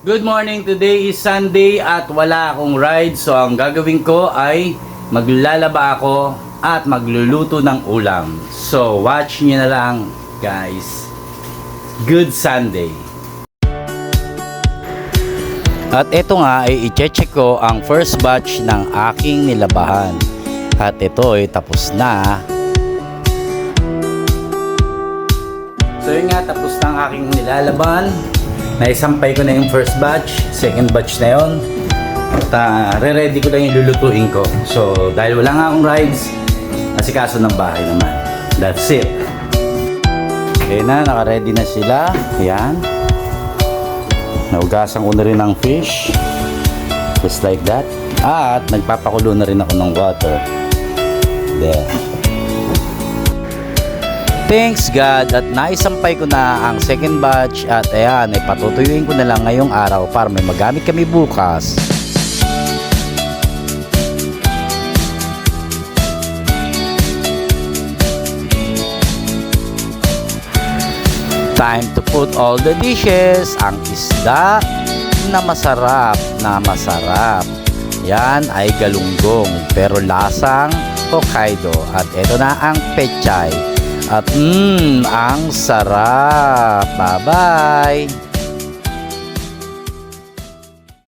Good morning, today is Sunday at wala akong ride, so ang gagawin ko ay maglalaba ako at magluluto ng ulam. So watch nyo na lang guys. Good Sunday. At ito nga ay i-check ko ang first batch ng aking nilabahan. At ito ay tapos na. So yun nga, tapos na ang aking nilalaban. Naisampay ko na yung first batch, second batch na yun. At re-ready ko lang yung lulutuin ko. So dahil wala nga akong rides, asikaso ng bahay naman. That's it. Okay na, naka-ready na sila. Ayan. Naugasan ko na rin ng fish. Just like that. At nagpapakulo na rin ako ng water. There. Thanks God at naisampay ko na ang second batch at ayan, ay patutuyuin ko na lang ngayong araw para may magamit kami bukas. Time to put all the dishes. Ang isda na masarap yan ay galunggong pero lasang Hokkaido. At ito na ang pechay. At ang sarap. Bye-bye.